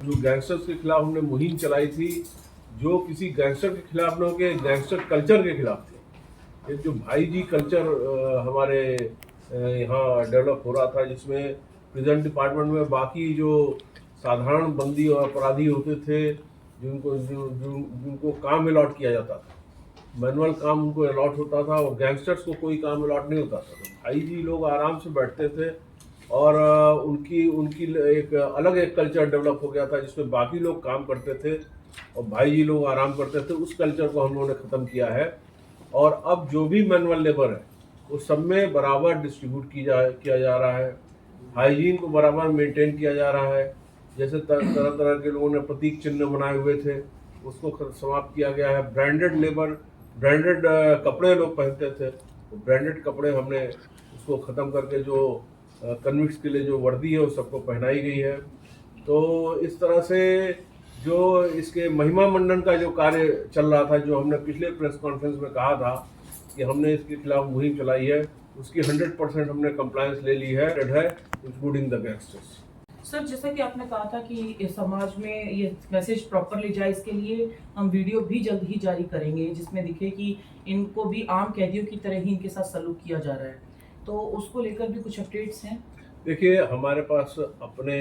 जो गैंगस्टर्स के खिलाफ हमने मुहिम चलाई थी, जो किसी गैंगस्टर के खिलाफ न के गैंगस्टर कल्चर के खिलाफ थी। एक जो भाई जी कल्चर हमारे यहाँ डेवलप हो रहा था, जिसमें प्रिजन डिपार्टमेंट में बाकी जो साधारण बंदी और अपराधी होते थे, जिनको काम अलॉट किया जाता था, मैनुअल काम उनको अलॉट होता था, और गैंगस्टर्स को कोई काम अलॉट नहीं होता था। तो भाई जी लोग आराम से बैठते थे, और उनकी उनकी एक कल्चर डेवलप हो गया था, जिसमें बाकी लोग काम करते थे और भाई जी लोग आराम करते थे। उस कल्चर को हम लोगों ने ख़त्म किया है, और अब जो भी मैनुअल लेबर है वो सब में बराबर डिस्ट्रीब्यूट किया जा रहा है। हाइजीन को बराबर मेंटेन किया जा रहा है। जैसे तरह तरह के लोगों ने प्रतीक चिन्ह बनाए हुए थे, उसको समाप्त किया गया है। ब्रांडेड कपड़े लोग पहनते थे, तो ब्रांडेड कपड़े हमने उसको ख़त्म करके जो कन्विक्ट्स के लिए जो वर्दी है वो सबको पहनाई गई है। तो इस तरह से जो इसके महिमा मंडन का जो कार्य चल रहा था, जो हमने पिछले प्रेस कॉन्फ्रेंस में कहा था कि हमने इसके खिलाफ मुहिम चलाई है, उसकी 100% हमने कंप्लायंस ले ली है, इंक्लूडिंग द गैंगस्टर्स। सर, जैसा कि आपने कहा था कि समाज में ये मैसेज प्रॉपरली जाए, इसके लिए हम वीडियो भी जल्द ही जारी करेंगे जिसमें दिखे कि इनको भी आम कैदियों की तरह ही इनके साथ सलूक किया जा रहा है। तो उसको लेकर भी कुछ अपडेट्स हैं? देखिए, हमारे पास अपने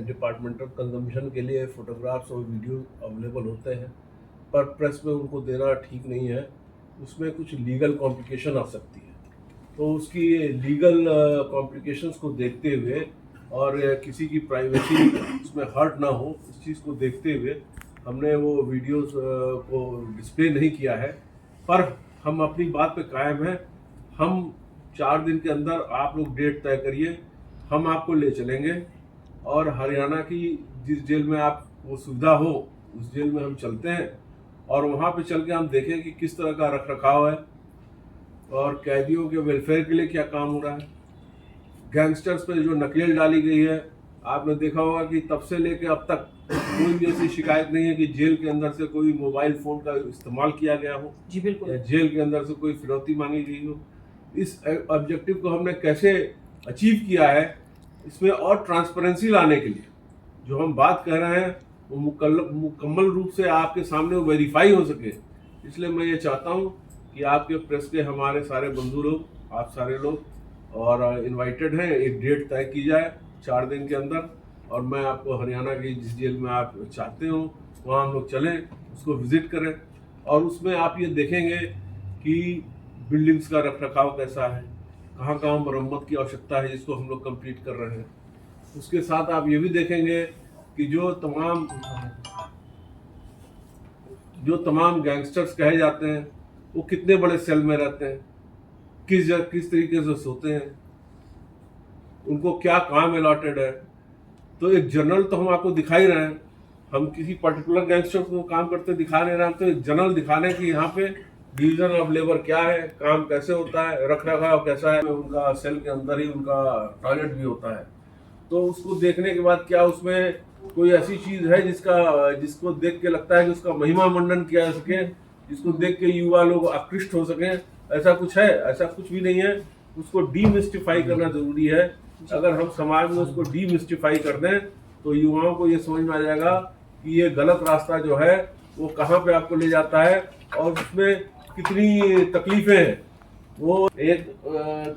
डिपार्टमेंटल कंजम्पशन के लिए फ़ोटोग्राफ्स और वीडियो अवेलेबल होते हैं, पर प्रेस में उनको देना ठीक नहीं है। उसमें कुछ लीगल कॉम्प्लिकेशन आ सकती है, तो उसकी लीगल कॉम्प्लिकेशंस को देखते हुए और किसी की प्राइवेसी उसमें हर्ट ना हो, इस चीज़ को देखते हुए हमने वो वीडियोस को डिस्प्ले नहीं किया है। पर हम अपनी बात पे कायम हैं। हम 4 दिन के अंदर, आप लोग डेट तय करिए, हम आपको ले चलेंगे, और हरियाणा की जिस जेल में आप वो सुविधा हो उस जेल में हम चलते हैं, और वहाँ पे चल के हम देखें कि किस तरह का रख रखाव है और कैदियों के वेलफेयर के लिए क्या काम हो रहा है। गैंगस्टर्स पे जो नकेल डाली गई है, आपने देखा होगा कि तब से लेके अब तक कोई भी ऐसी शिकायत नहीं है कि जेल के अंदर से कोई मोबाइल फ़ोन का इस्तेमाल किया गया हो, जी बिल्कुल। या जेल के अंदर से कोई फिरौती मांगी गई हो। इस ऑब्जेक्टिव को हमने कैसे अचीव किया है, इसमें और ट्रांसपेरेंसी लाने के लिए जो हम बात कर रहे हैं वो मुकम्मल रूप से आपके सामने वेरीफाई हो सके। इसलिए मैं ये चाहता हूँ कि आपके प्रेस के हमारे सारे बंधु लोग, आप सारे लोग और इनवाइटेड हैं, एक डेट तय की जाए 4 दिन के अंदर, और मैं आपको हरियाणा की जिस जेल में आप चाहते हो वहाँ हम लोग चलें, उसको विज़िट करें, और उसमें आप ये देखेंगे कि बिल्डिंग्स का रख रखाव कैसा है, कहाँ कहाँ मरम्मत की आवश्यकता है जिसको हम लोग कंप्लीट कर रहे हैं। उसके साथ आप ये भी देखेंगे कि जो तमाम गैंगस्टर्स कहे जाते हैं वो कितने बड़े सेल में रहते हैं, किस तरीके से सोते हैं, उनको क्या काम अलॉटेड है। तो एक जनरल तो हम आपको दिखा ही रहे हैं, हम किसी पर्टिकुलर गैंगस्टर को काम करते दिखा नहीं रहे हैं, तो एक जनरल दिखाने की यहाँ पे डिवीजन ऑफ लेबर क्या है, काम कैसे होता है, रख रखाव कैसा है। उनका सेल के अंदर ही उनका टॉयलेट भी होता है, तो उसको देखने के बाद क्या उसमें कोई ऐसी चीज़ है जिसको देख के लगता है कि उसका महिमा मंडन किया जा सके, जिसको देख के युवा लोग आकृष्ट हो सकें, ऐसा कुछ है? ऐसा कुछ भी नहीं है। उसको डीमिस्टिफाई करना जरूरी है। अगर हम समाज में उसको डीमिस्टिफाई कर दें तो युवाओं को ये समझ में आ जाएगा कि ये गलत रास्ता जो है वो कहाँ पे आपको ले जाता है, और उसमें कितनी तकलीफें हैं। वो एक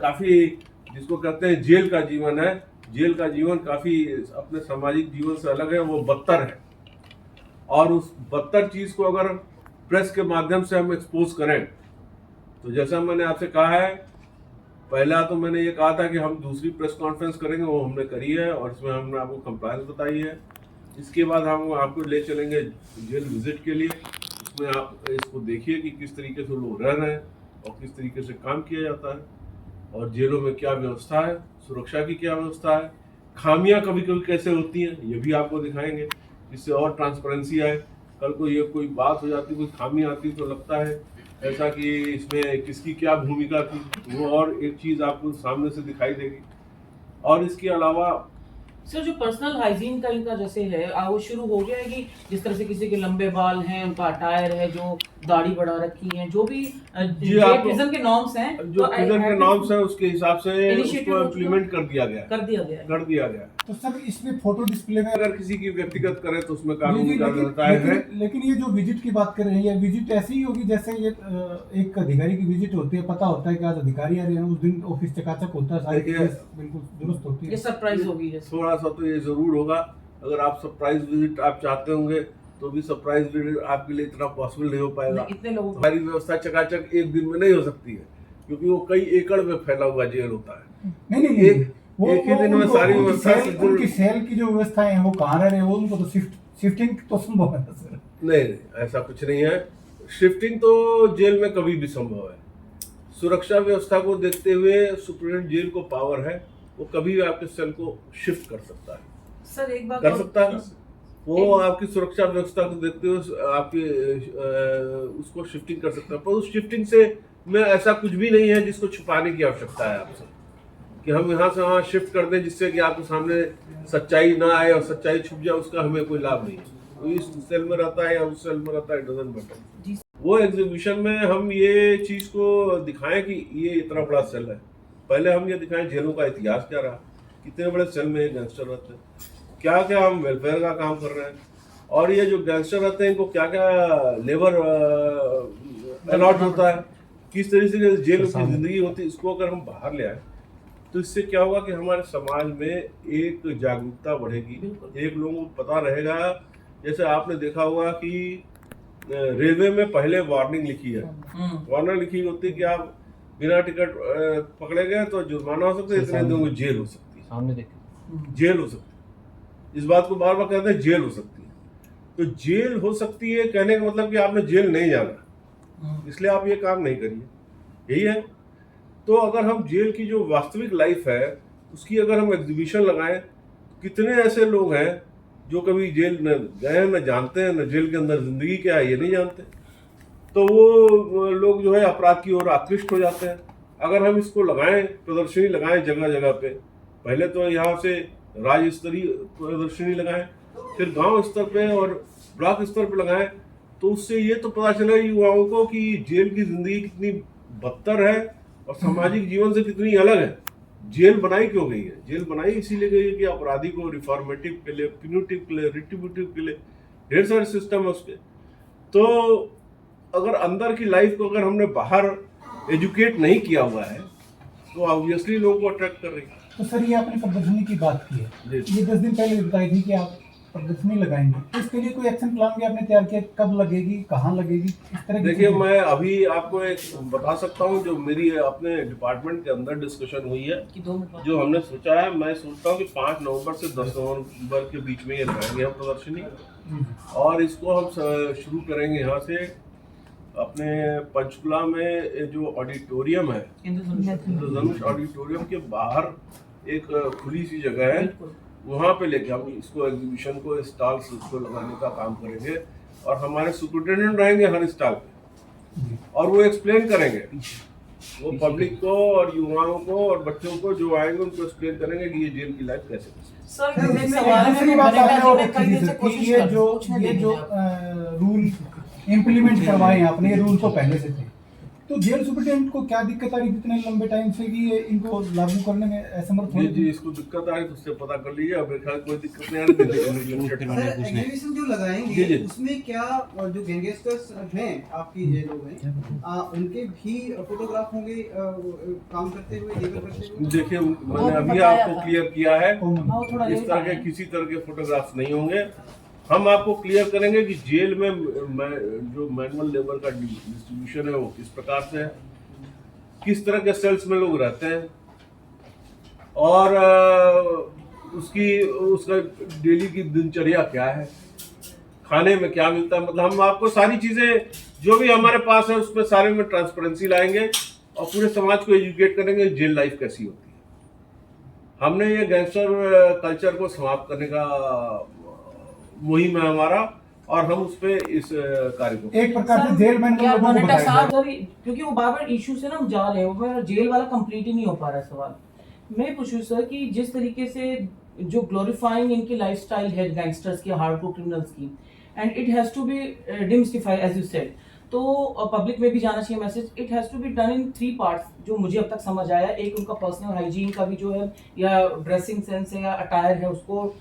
काफ़ी, जिसको कहते हैं जेल का जीवन है, जेल का जीवन काफ़ी अपने सामाजिक जीवन से अलग है, वो बदतर है। और उस बदतर चीज़ को अगर प्रेस के माध्यम से हम एक्सपोज करें, तो जैसा मैंने आपसे कहा है, पहला तो मैंने ये कहा था कि हम दूसरी प्रेस कॉन्फ्रेंस करेंगे, वो हमने करी है, और इसमें हमने आपको कंप्लायंस बताई है। इसके बाद हम आपको ले चलेंगे जेल विजिट के लिए, उसमें आप इसको देखिए कि किस तरीके से लोग रह रहे हैं और किस तरीके से काम किया जाता है, और जेलों में क्या व्यवस्था है, सुरक्षा की क्या व्यवस्था है, खामियां कभी कभी कैसे होती हैं, ये भी आपको दिखाएंगे, जिससे और ट्रांसपेरेंसी आए। कल को ये कोई बात हो जाती, कोई खामी आती तो लगता है ऐसा कि इसमें किसकी क्या भूमिका थी, वो और एक चीज़ आपको सामने से दिखाई देगी। और इसके अलावा सर जो पर्सनल हाइजीन का इनका जैसे है वो शुरू हो गया है कि जिस तरह से किसी के लंबे बाल हैं, उनका अटायर है, जो दाढ़ी बढ़ा रखी है, जो भी प्रिजन के नॉर्म्स हैं, जो प्रिजन के नॉर्म्स हैं उसके हिसाब से Initiative उसको इम्प्लीमेंट कर दिया गया है। कर दिया गया है। कर दिया गया है। तो सर इसमें फोटो डिस्प्ले में अगर किसी की व्यक्तिगत करें तो उसमें जी, कानून जी, का बताया है। लेकिन ये जो विजिट की बात कर रहे हैं, ये विजिट ऐसी ही होगी जैसे ये एक अधिकारी की विजिट होती है, पता होता है कि आज अधिकारी आ रहे हैं, उस दिन ऑफिस चकाचक होता है, सारी देखिए, चीजें बिल्कुल दुरुस्त होती ये है। सरप्राइज होगी जैसे। थोड़ा सा तो ये जरूर होगा। अगर आप सरप्राइज विजिट आप चाहते होंगे तो भी सरप्राइज विजिट आपके लिए इतना पॉसिबल नहीं हो पाएगा। इतने लोगों को हमारी व्यवस्था चकाचक एक दिन में नहीं हो सकती है, क्योंकि वो कई एकड़ में फैला हुआ जेल होता है। नहीं एक ही दिन में सारी व्यवस्था उनकी सेल की जो व्यवस्थाएं हैं वो कहाँ रह रहे हैं, वो उनको तो शिफ्टिंग तो संभव है सर। नहीं, ऐसा कुछ नहीं है। शिफ्टिंग तो जेल में कभी भी संभव है। सुरक्षा व्यवस्था को देखते हुए सुप्रीटेंडेंट जेल को पावर है, वो कभी भी आपके सेल को शिफ्ट कर सकता है। सर एक बात कर सकता है वो आपकी सुरक्षा व्यवस्था को देखते हुए आपकी उसको शिफ्टिंग कर सकता है। पर उस शिफ्टिंग से में ऐसा कुछ भी नहीं है जिसको छुपाने की आवश्यकता है आपसे, कि हम यहाँ से वहाँ शिफ्ट कर दें जिससे कि आपके सामने सच्चाई ना आए और सच्चाई छुप जाए, उसका हमें कोई लाभ नहीं है। वो इस सेल में रहता है या उस सेल में रहता है, डजंट मैटर। वो एग्जीबिशन में हम ये चीज को दिखाएं कि ये इतना बड़ा सेल है। पहले हम ये दिखाएं जेलों का इतिहास क्या रहा, कितने बड़े सेल में गैंगस्टर रहते हैं, क्या क्या हम वेलफेयर का काम कर रहे हैं, और ये जो गैंगस्टर रहते हैं इनको क्या क्या लेबर अलॉट होता है, किस तरीके से जेल की जिंदगी होती है। इसको अगर हम बाहर ले आए तो इससे क्या होगा कि हमारे समाज में एक जागरूकता बढ़ेगी, एक लोगों को पता रहेगा। जैसे आपने देखा होगा कि रेलवे में पहले वार्निंग लिखी है, वार्निंग लिखी होती है कि आप बिना टिकट पकड़े गए तो जुर्माना हो सकता है, इतने दिनों की जेल हो सकती है, सामने देखिए जेल हो सकती है। इस बात को बार बार कहते हैं जेल हो सकती है। तो जेल हो सकती है कहने का मतलब कि आपने जेल नहीं जाना, इसलिए आप ये काम नहीं करिए, यही है। तो अगर हम जेल की जो वास्तविक लाइफ है उसकी अगर हम एग्जीबिशन लगाएं, कितने ऐसे लोग हैं जो कभी जेल न गए न जानते हैं, न जेल के अंदर जिंदगी क्या है ये नहीं जानते, तो वो लोग जो है अपराध की ओर आकृष्ट हो जाते हैं। अगर हम इसको लगाएं, प्रदर्शनी लगाएं जगह जगह पे, पहले तो यहाँ से राज्य स्तरीय प्रदर्शनी लगाएं, फिर गांव स्तर पे और ब्लॉक स्तर पे लगाएं, तो उससे ये तो पता चलेगा युवाओं को कि जेल की जिंदगी कितनी बदतर है और सामाजिक जीवन से कितनी अलग है। जेल बनाई क्यों गई है? जेल बनाई इसीलिए गई है कि अपराधी को रिफॉर्मेटिव के लिए, प्यूनिटिव के लिए, रिट्रीब्यूटिव के लिए ढेर सारे सिस्टम है उसके। तो अगर अंदर की लाइफ को अगर हमने बाहर एजुकेट नहीं किया हुआ है तो ऑब्वियसली लोगों को अट्रैक्ट कर रही है। तो सर ये आपने प्रदर्शनी की बात की है, ये 10 दिन पहले बताई थी कि आप प्रदर्शनी लगाएंगे, तो इसके लिए कोई एक्शन प्लान भी आपने तैयार किया? कब लगेगी, कहाँ लगेगी, इस तरह की देखिए, चीजें? मैं अभी आपको एक बता सकता हूँ जो मेरी अपने डिपार्टमेंट के अंदर डिस्कशन हुई है, कि 2 मिनट जो हमने सोचा है। मैं सोचता हूँ कि 5 नवंबर से 10 नवंबर के बीच में ये लगाएंगे हम प्रदर्शनी, और इसको हम शुरू करेंगे यहाँ से अपने पंचकुला में जो ऑडिटोरियम है, इंद्रधनुष ऑडिटोरियम के बाहर एक खुली सी जगह है, वहाँ पे लेके हम इसको एग्जीबिशन को स्टॉल्स इसको लगाने का काम करेंगे, और हमारे सुपरिटेंडेंट रहेंगे हर स्टॉल पे, और वो एक्सप्लेन करेंगे, वो पब्लिक को और युवाओं को और बच्चों को जो आएंगे उनको एक्सप्लेन करेंगे कि ये जेल की लाइफ कैसे है। सर एक सवाल है, दूसरी बात मैंने आपने और कई की दिन से थी, कोशिश ये कर- जो पूछने ये देंगे जो आप। रूल इम्प्लीमेंट करवाए आपने, ये रूल तो पहले से थे, तो जेल सुपरिटेंडेंट को क्या दिक्कत आ रही थी इतने लंबे टाइम से कि ये इनको लागू करने में असमर्थ हो? जी, इसको दिक्कत आ रही तो उससे पता कर लीजिए। अब मेरे ख्याल कोई दिक्कत नहीं आ रही। एग्जीबिशन जो जी, लगाएंगे जी। उसमें क्या जो गैंगस्टर्स हैं आपकी जेलों में उनके भी फोटोग्राफ होंगे काम करते हुए, लेबर करते हुए? देखिए, मैंने वो अभी बताया आपको था। क्लियर किया है, हाँ, वो थोड़ा इस लेट तरह के आया है। किसी तरह के फोटोग्राफ्स नहीं होंगे। हम आपको क्लियर करेंगे कि जेल में जो मैनुअल लेबर का डिस्ट्रीब्यूशन है वो किस प्रकार से है, किस तरह के सेल्स में लोग रहते हैं, और उसका डेली की दिनचर्या क्या है, खाने में क्या मिलता है। मतलब हम आपको सारी चीजें जो भी हमारे पास है उसमें सारे में ट्रांसपेरेंसी लाएंगे और पूरे समाज को एजुकेट करेंगे जेल लाइफ कैसी होती है। हमने ये गैंगस्टर कल्चर को समाप्त करने का मुहिम है हमारा, और हम उस पे इस कार्य को एक प्रकार से जेल में क्या लोगों को मोनेटा बताया साहब जाए। अभी, क्योंकि वो बार-बार इशू से ना हम जा रहे हैं, वो मेरा जेल वाला कंप्लीट ही नहीं हो पा रहा है सवाल। मैं पूछूं सर कि जिस तरीके से जो ग्लोरीफाइंग इनकी लाइफस्टाइल है गैंगस्टर्स की, हार्डकोर क्रिमिनल्स की, and it has to be demystify as you said. तो पब्लिक में भी जाना चाहिए message, it has to be done in 3 parts जो मुझे अब तक समझ आया। एक उनका पर्सनल हाइजीन का भी जो है, या ड्रेसिंग सेंस है या अटायर है, उसको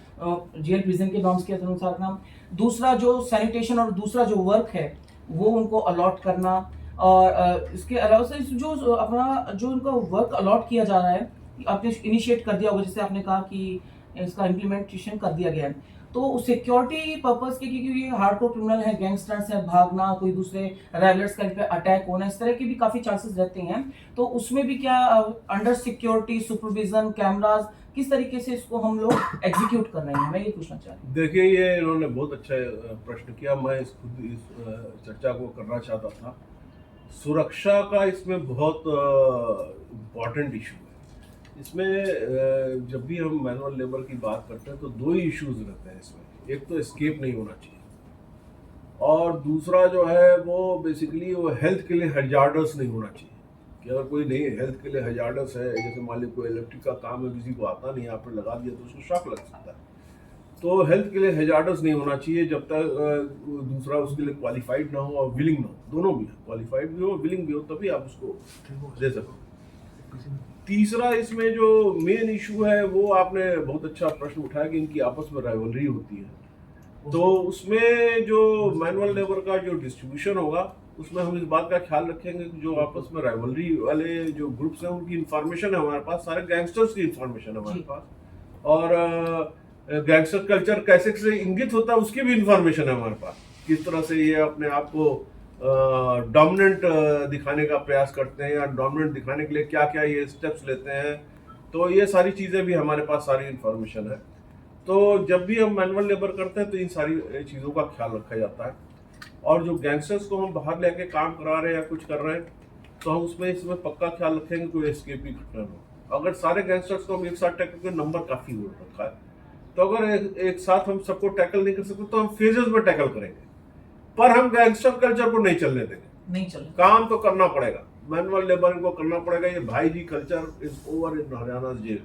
जेल प्रिजन के नॉर्म्स के अनुसार करना। दूसरा जो सैनिटेशन और दूसरा जो वर्क है वो उनको अलॉट करना। और इसके अलावा से जो अपना जो उनका वर्क अलॉट किया जा रहा है, आपने इनिशिएट कर दिया होगा, जैसे आपने कहा कि इसका इम्प्लीमेंटेशन कर दिया गया है, तो सिक्योरिटी पर्पस के, क्योंकि ये हार्डकोर क्रिमिनल है, गैंगस्टर्स है, भागना, कोई दूसरे रैवलर्स का इन पे अटैक होना, इस तरह के भी काफी चांसेस रहते हैं। तो उसमें भी क्या अंडर सिक्योरिटी सुपरविजन कैमराज किस तरीके से इसको हम लोग एग्जीक्यूट कर रहे हैं, मैं ये पूछना चाह रही हूँ। देखिए, ये इन्होंने बहुत अच्छा प्रश्न किया। मैं खुद इस चर्चा को करना चाहता था। सुरक्षा का इसमें बहुत इम्पॉर्टेंट इशू है। इसमें जब भी हम मैनुअल लेबर की बात करते हैं तो 2 ही इश्यूज रहते हैं इसमें। एक तो एस्केप नहीं होना चाहिए, और दूसरा जो है वो बेसिकली वो हेल्थ के लिए हजार्डस नहीं होना चाहिए। कि अगर कोई नहीं हेल्थ के लिए हजार्डस है, जैसे मान लीजिए कोई इलेक्ट्रिक का काम है, किसी को आता नहीं, आपने लगा दिया तो उसको शॉक लग सकता है। तो हेल्थ के लिए हजार्डस नहीं होना चाहिए जब तक दूसरा उसके लिए क्वालिफाइड ना हो और विलिंग ना हो। दोनों भी, क्वालिफाइड भी हो, विलिंग भी हो, तभी आप उसको दे सको। तीसरा इसमें जो मेन इशू है वो आपने बहुत अच्छा प्रश्न उठाया कि इनकी आपस में राइवलरी होती है। तो उसमें जो मैनुअल लेबर का जो डिस्ट्रीब्यूशन होगा, उसमें हम इस बात का ख्याल रखेंगे कि जो आपस में राइवलरी वाले जो ग्रुप्स हैं उनकी इंफॉर्मेशन है हमारे पास, सारे गैंगस्टर्स की इंफॉर्मेशन है हमारे पास, और गैंगस्टर कल्चर कैसे से इंगित होता है उसकी भी इंफॉर्मेशन है हमारे पास। किस तरह से ये अपने आप को डोमिनेंट दिखाने का प्रयास करते हैं, या डोमिनेंट दिखाने के लिए क्या क्या ये स्टेप्स लेते हैं, तो ये सारी चीज़ें भी हमारे पास सारी इंफॉर्मेशन है। तो जब भी हम मैनुअल लेबर करते हैं तो इन सारी चीज़ों का ख्याल रखा जाता है। और जो गैंगस्टर्स को हम बाहर लेके काम करा रहे हैं या कुछ कर रहे हैं, तो हम इसमें पक्का ख्याल रखेंगे कोई एस्केप की घटना हो। अगर सारे गैंगस्टर्स को हम एक साथ टैकल करें, नंबर काफ़ी हो रखा है, तो अगर एक साथ हम सबको टैकल नहीं कर सकते तो हम फेजेस में टैकल करेंगे, पर हम गैंगस्टर कल्चर को नहीं चलने देंगे। नहीं चले, काम तो करना पड़ेगा, मैनुअल लेबर को करना पड़ेगा। ये भाई जी culture is over in Haryana jail,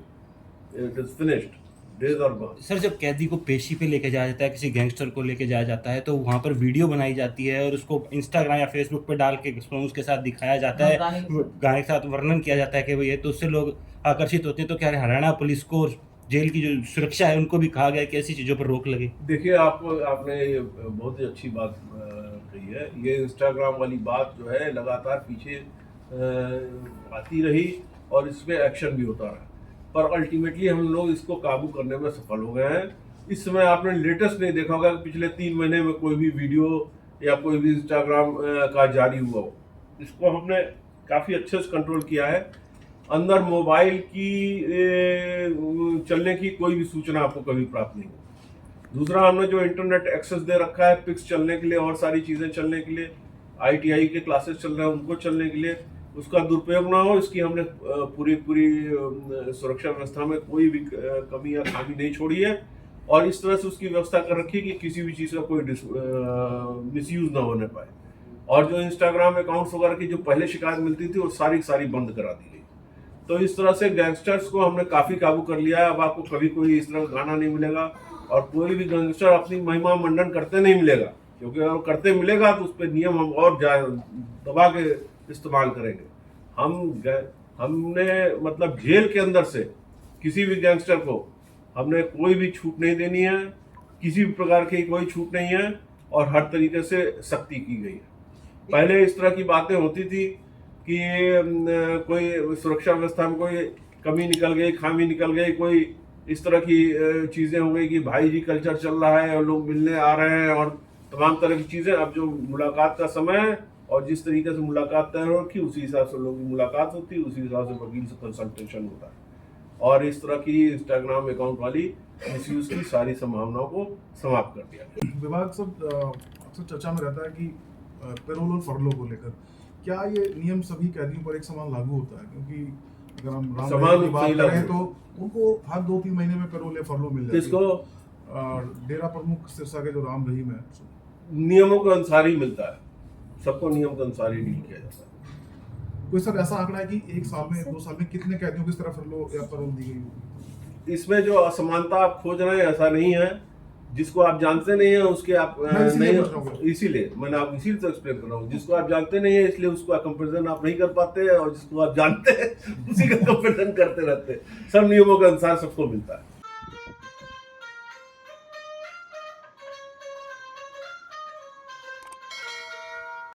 it is finished, days are gone. Sir, जब कैदी को पेशी पे लेके जाया जाता है, किसी गैंगस्टर को लेके जाया जाता है, तो वहाँ पर वीडियो बनाई जाती है और उसको इंस्टाग्राम या फेसबुक पे डाल के उसके साथ दिखाया जाता है, गाने के साथ वर्णन किया जाता है कि भाई ये, तो उससे लोग आकर्षित होते हैं। तो क्या हरियाणा पुलिस को जेल की जो सुरक्षा है उनको भी कहा गया कि ऐसी चीज़ों पर रोक लगे? देखिए, आपने ये बहुत ही अच्छी बात कही है। ये इंस्टाग्राम वाली बात जो है लगातार पीछे आती रही और इस पर एक्शन भी होता रहा, पर अल्टीमेटली हम लोग इसको काबू करने में सफल हो गए हैं। इस समय आपने लेटेस्ट नहीं देखा होगा कि पिछले 3 महीने में कोई भी वीडियो या कोई भी इंस्टाग्राम का जारी हुआ हो। इसको हमने काफ़ी अच्छे से कंट्रोल किया है। अंदर मोबाइल की चलने की कोई भी सूचना आपको कभी प्राप्त नहीं होगी। दूसरा, हमने जो इंटरनेट एक्सेस दे रखा है पिक्स चलने के लिए और सारी चीज़ें चलने के लिए, ITI के क्लासेस चल रहे हैं उनको चलने के लिए, उसका दुरुपयोग ना हो इसकी हमने पूरी सुरक्षा व्यवस्था में कोई भी कमी या खामी नहीं छोड़ी है, और इस तरह से उसकी व्यवस्था कर रखी है कि किसी भी चीज़ का कोई मिसयूज ना होने पाए। और जो इंस्टाग्राम अकाउंट्स वगैरह की जो पहले शिकायत मिलती थी वो सारी बंद करा दी गई। तो इस तरह से गैंगस्टर्स को हमने काफ़ी काबू कर लिया है। अब आपको कभी कोई इस तरह का गाना नहीं मिलेगा, और कोई भी गैंगस्टर अपनी महिमा मंडन करते नहीं मिलेगा, क्योंकि अगर करते मिलेगा तो उस पर नियम हम और दबा के इस्तेमाल करेंगे। हमने मतलब जेल के अंदर से किसी भी गैंगस्टर को हमने कोई भी छूट नहीं देनी है, किसी भी प्रकार की कोई छूट नहीं है, और हर तरीके से सख्ती की गई है। पहले इस तरह की बातें होती थी कि कोई सुरक्षा व्यवस्था में कोई कमी निकल गई, खामी निकल गई, कोई इस तरह की चीज़ें हो गई कि भाई जी कल्चर चल रहा है और लोग मिलने आ रहे हैं और तमाम तरह की चीज़ें। अब जो मुलाकात का समय है और जिस तरीके से मुलाकात तय हो रखी, उसी हिसाब से लोगों की मुलाकात होती है, उसी हिसाब से वकील से कंसल्टेशन होता है, और इस तरह की इंस्टाग्राम अकाउंट वाली मिसयूज की सारी संभावनाओं को समाप्त कर दिया गया। विभाग सब अक्सर चर्चा में रहता है कि पेरोल और फरलो को लेकर क्या ये नियम सभी कैदियों पर एक समान लागू होता है? क्योंकि अगर हम राम की बात करें तो उनको हर 2-3 महीने में पेरोल या फरलो मिल जाती है। किसको? डेरा प्रमुख सिरसा के जो राम रहीम है, नियमों के अनुसार ही मिलता है, सबको नियम के अनुसार ही डील किया जाता है। कोई सर ऐसा आंकड़ा है कि 1 साल में 2 साल में कितने कैदियों की तरफ फरलो या पेरोल दी गई होगी? इसमें जो असमानता आप खोज रहे हैं ऐसा नहीं है। जिसको आप जानते नहीं है उसके आप मैं इसीलिए नहीं, पूछ रहा हूँ। इसीलिए मैंने आप इसीलिए तो एक्सप्लेन कर रहा हूँ। जिसको आप जानते नहीं है इसलिए उसका कंपैरिजन आप नहीं कर पाते, और जिसको आप जानते हैं उसी का कंपैरिजन करते रहते हैं। सब नियमों के अनुसार सबको मिलता है।